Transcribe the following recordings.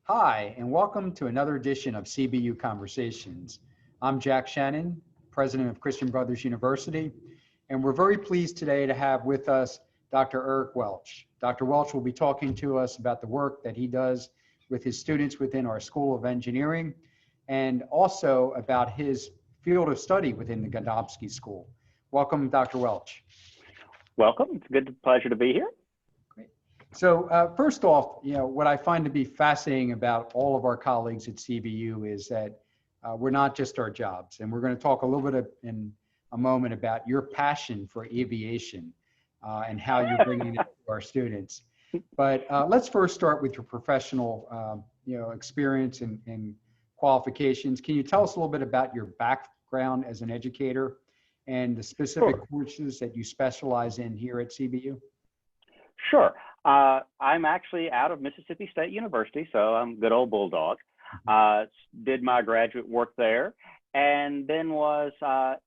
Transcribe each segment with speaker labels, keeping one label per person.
Speaker 1: Hi, and welcome to another edition of CBU Conversations. I'm Jack Shannon, president of Christian Brothers University, and we're very pleased today to have with us Dr. Eric Welch. Dr. Welch will be talking to us about the work that he does with his students within our School of Engineering, and also about his field of study within the Godomsky School. Welcome, Dr. Welch.
Speaker 2: Welcome. It's a good pleasure to be here.
Speaker 1: So first off, what I find to be fascinating about all of our colleagues at CBU is that we're not just our jobs. And we're going to talk a little bit in a moment about your passion for aviation and how you're bringing it to our students. But let's first start with your professional experience and qualifications. Can you tell us a little bit about your background as an educator and the specific courses that you specialize in here at CBU?
Speaker 2: Sure. I'm actually out of Mississippi State University, so I'm a good old bulldog. Did my graduate work there, and then was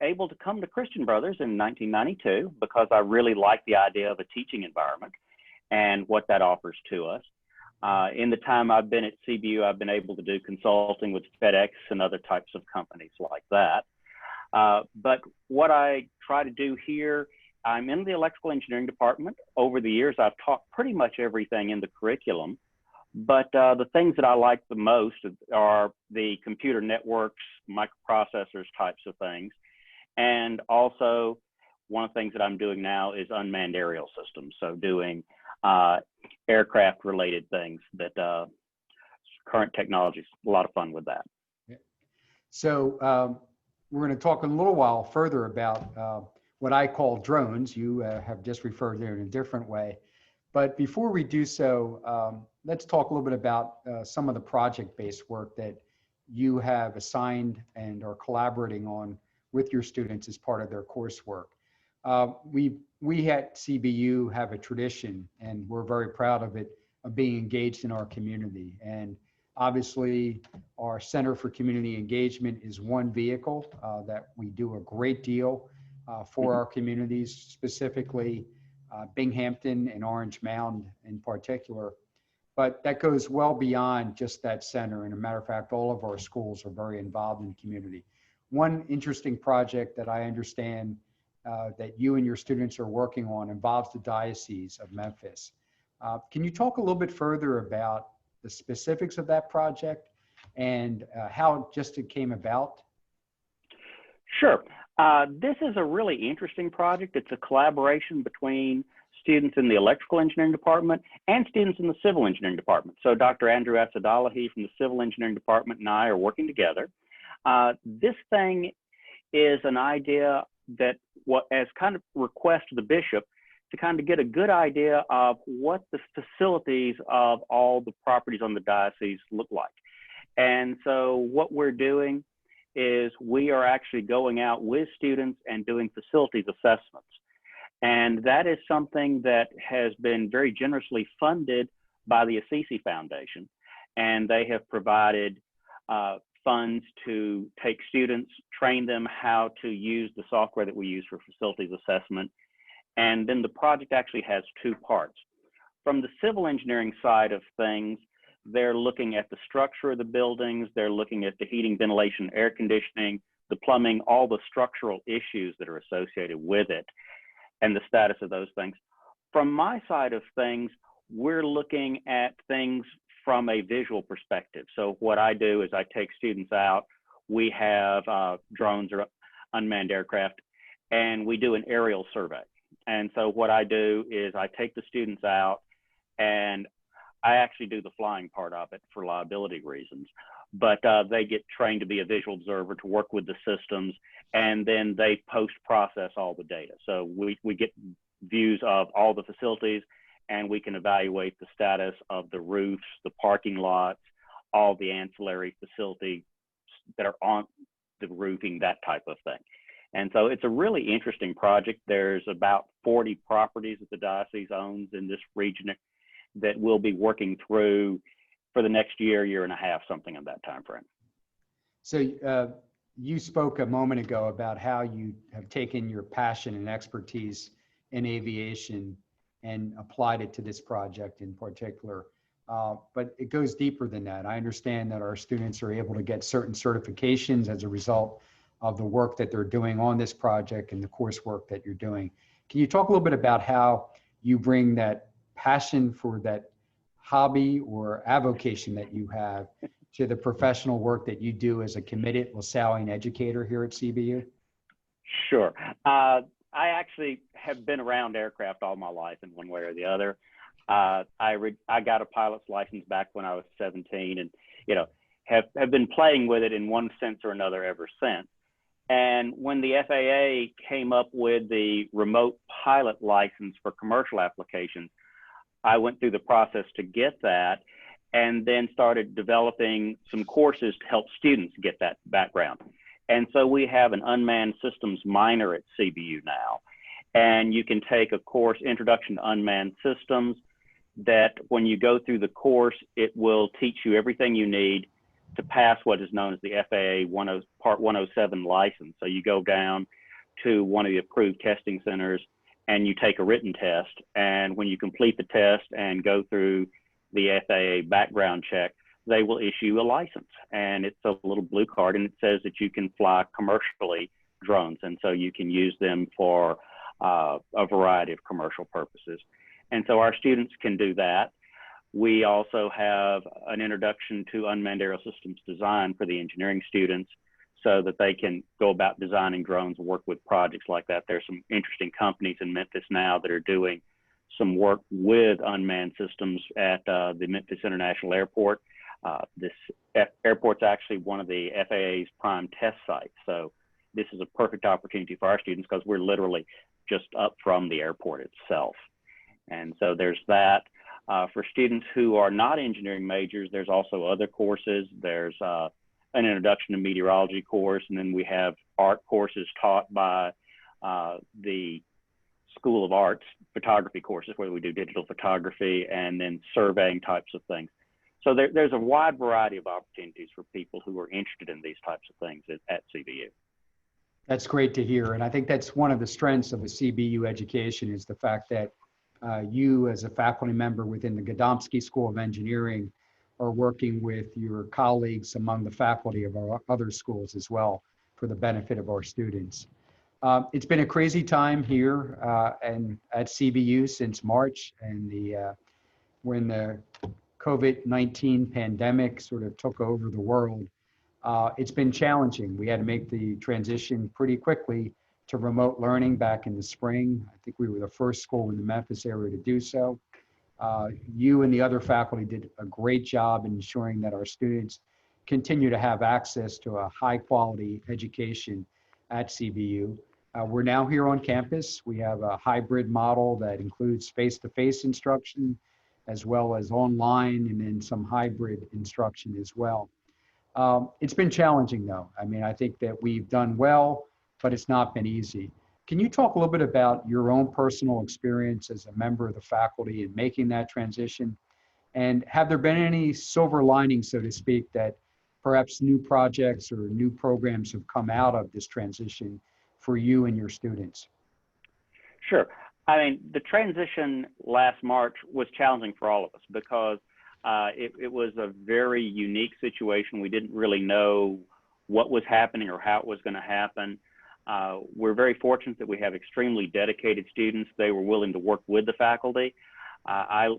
Speaker 2: able to come to Christian Brothers in 1992 because I really liked the idea of a teaching environment and what that offers to us. In the time I've been at CBU, I've been able to do consulting with FedEx and other types of companies like that. But what I try to do here, I'm in the electrical engineering department. Over the years, I've taught pretty much everything in the curriculum, but the things that I like the most are the computer networks, microprocessors types of things. And also, one of the things that I'm doing now is unmanned aerial systems. So doing aircraft related things that current technology is a lot of fun with that.
Speaker 1: So we're going to talk in a little while further about what I call drones. You have just referred to it in a different way. But before we do so, let's talk a little bit about some of the project-based work that you have assigned and are collaborating on with your students as part of their coursework. We at CBU have a tradition, and we're very proud of it, of being engaged in our community. And obviously, our Center for Community Engagement is one vehicle that we do a great deal for our communities, specifically Binghamton and Orange Mound in particular. But that goes well beyond just that center. And a matter of fact, all of our schools are very involved in the community. One interesting project that I understand that you and your students are working on involves the Diocese of Memphis. Can you talk a little bit further about the specifics of that project and how just it came about?
Speaker 2: Sure. This is a really interesting project. It's a collaboration between students in the electrical engineering department and students in the civil engineering department. So Dr. Andrew Asadalahi from the civil engineering department and I are working together. This thing is an idea that as kind of request to the bishop to kind of get a good idea of what the facilities of all the properties on the diocese look like. And so what we're doing is we are actually going out with students and doing facilities assessments. And that is something that has been very generously funded by the Assisi Foundation. And they have provided funds to take students, train them how to use the software that we use for facilities assessment. And then the project actually has two parts. From the civil engineering side of things, they're looking at the structure of the buildings, they're looking at the heating, ventilation, air conditioning, the plumbing, all the structural issues that are associated with it, and the status of those things. From my side of things, we're looking at things from a visual perspective. So what I do is I take students out, we have drones or unmanned aircraft, and we do an aerial survey. And so what I do is I take the students out and I actually do the flying part of it for liability reasons, but they get trained to be a visual observer, to work with the systems, and then they post-process all the data. So we get views of all the facilities, and we can evaluate the status of the roofs, the parking lots, all the ancillary facilities that are on the roofing, that type of thing. And so it's a really interesting project. There's about 40 properties that the diocese owns in this region that we'll be working through for the next year, year and a half, something of that time frame.
Speaker 1: So you spoke a moment ago about how you have taken your passion and expertise in aviation and applied it to this project in particular. but it goes deeper than that. I understand that our students are able to get certain certifications as a result of the work that they're doing on this project and the coursework that you're doing. Can you talk a little bit about how you bring that passion for that hobby or avocation that you have to the professional work that you do as a committed LaSallian educator here at CBU?
Speaker 2: Sure. I actually have been around aircraft all my life in one way or the other. I got a pilot's license back when I was 17, and have been playing with it in one sense or another ever since. And when the FAA came up with the remote pilot license for commercial applications, I went through the process to get that, and then started developing some courses to help students get that background. And so we have an unmanned systems minor at CBU now. And you can take a course, Introduction to Unmanned Systems, that when you go through the course, it will teach you everything you need to pass what is known as the FAA Part 107 license. So you go down to one of the approved testing centers and you take a written test. And when you complete the test and go through the FAA background check, they will issue a license. And it's a little blue card, and it says that you can fly commercially drones. And so you can use them for a variety of commercial purposes. And so our students can do that. We also have an introduction to unmanned aerial systems design for the engineering students so that they can go about designing drones and work with projects like that. There's some interesting companies in Memphis now that are doing some work with unmanned systems at the Memphis International Airport. This airport's actually one of the FAA's prime test sites. So this is a perfect opportunity for our students because we're literally just up from the airport itself. And so there's that. For students who are not engineering majors, there's also other courses. There's an introduction to meteorology course, and then we have art courses taught by the School of Arts, photography courses where we do digital photography and then surveying types of things. So there's a wide variety of opportunities for people who are interested in these types of things at CBU.
Speaker 1: That's great to hear. And I think that's one of the strengths of a CBU education is the fact that you as a faculty member within the Gadomski School of Engineering are working with your colleagues among the faculty of our other schools as well for the benefit of our students. It's been a crazy time here and at CBU since March, and when the COVID-19 pandemic sort of took over the world. It's been challenging. We had to make the transition pretty quickly to remote learning back in the spring. I think we were the first school in the Memphis area to do so. You and the other faculty did a great job in ensuring that our students continue to have access to a high quality education at CBU. We're now here on campus. We have a hybrid model that includes face-to-face instruction as well as online and then some hybrid instruction as well. It's been challenging though. I mean, I think that we've done well, but it's not been easy. Can you talk a little bit about your own personal experience as a member of the faculty in making that transition? And have there been any silver linings, so to speak, that perhaps new projects or new programs have come out of this transition for you and your students?
Speaker 2: Sure. I mean, the transition last March was challenging for all of us because it was a very unique situation. We didn't really know what was happening or how it was going to happen. We're very fortunate that we have extremely dedicated students. They were willing to work with the faculty. I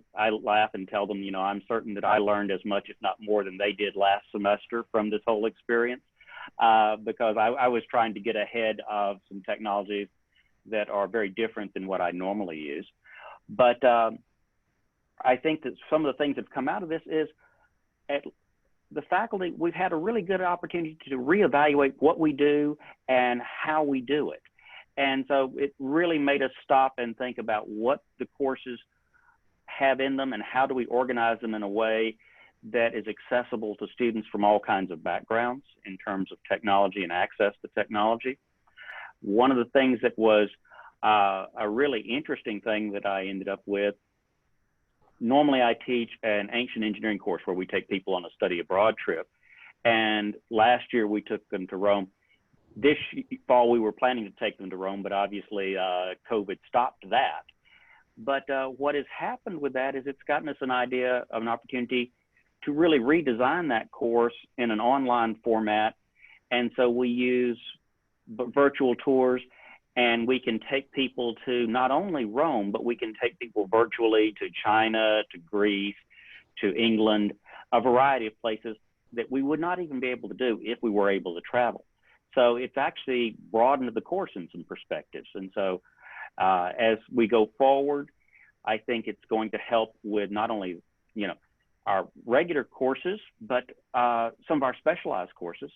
Speaker 2: laugh and tell them, I'm certain that I learned as much, if not more, than they did last semester from this whole experience because I was trying to get ahead of some technologies that are very different than what I normally use. But I think that some of the things that have come out of this is at the faculty, we've had a really good opportunity to reevaluate what we do and how we do it. And so it really made us stop and think about what the courses have in them and how do we organize them in a way that is accessible to students from all kinds of backgrounds in terms of technology and access to technology. One of the things that was a really interesting thing that I ended up with, normally I teach an ancient engineering course where we take people on a study abroad trip. And last year we took them to Rome. This fall we were planning to take them to Rome, but obviously COVID stopped that. But what has happened with that is it's gotten us an idea of an opportunity to really redesign that course in an online format. And so we use virtual tours, and we can take people to not only Rome, but we can take people virtually to China, to Greece, to England, a variety of places that we would not even be able to do if we were able to travel. So it's actually broadened the course in some perspectives. And so as we go forward, I think it's going to help with not only, our regular courses, but some of our specialized courses.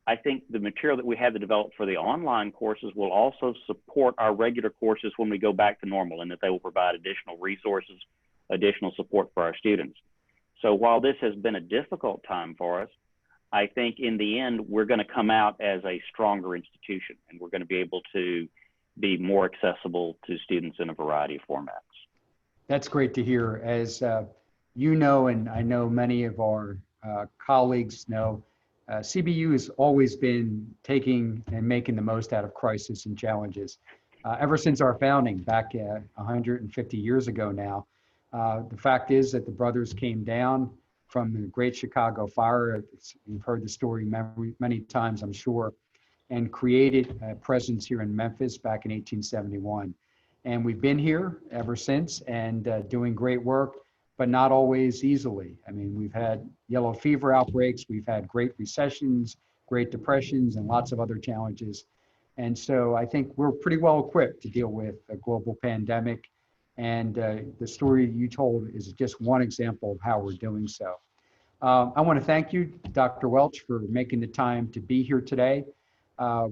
Speaker 2: I think the material that we have to develop for the online courses will also support our regular courses when we go back to normal, and that they will provide additional resources, additional support for our students. So while this has been a difficult time for us, I think in the end, we're going to come out as a stronger institution, and we're going to be able to be more accessible to students in a variety of formats.
Speaker 1: That's great to hear. As you know, and I know many of our colleagues know, CBU has always been taking and making the most out of crisis and challenges. Ever since our founding back 150 years ago now, the fact is that the brothers came down from the Great Chicago Fire. You've heard the story many times, I'm sure, and created a presence here in Memphis back in 1871. And we've been here ever since and doing great work, but not always easily. I mean, we've had yellow fever outbreaks, we've had great recessions, great depressions, and lots of other challenges. And so I think we're pretty well equipped to deal with a global pandemic. And the story you told is just one example of how we're doing so. I want to thank you, Dr. Welch, for making the time to be here today.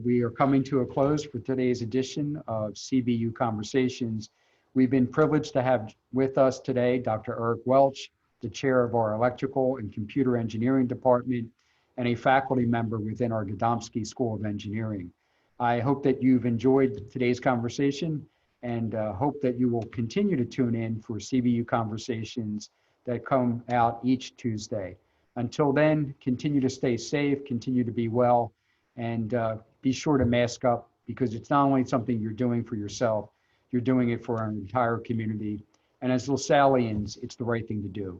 Speaker 1: We are coming to a close for today's edition of CBU Conversations. We've been privileged to have with us today Dr. Eric Welch, the chair of our Electrical and Computer Engineering Department, and a faculty member within our Gadomski School of Engineering. I hope that you've enjoyed today's conversation, and hope that you will continue to tune in for CBU Conversations that come out each Tuesday. Until then, continue to stay safe, continue to be well, and be sure to mask up, because it's not only something you're doing for yourself, you're doing it for our entire community. And as LaSallians, it's the right thing to do.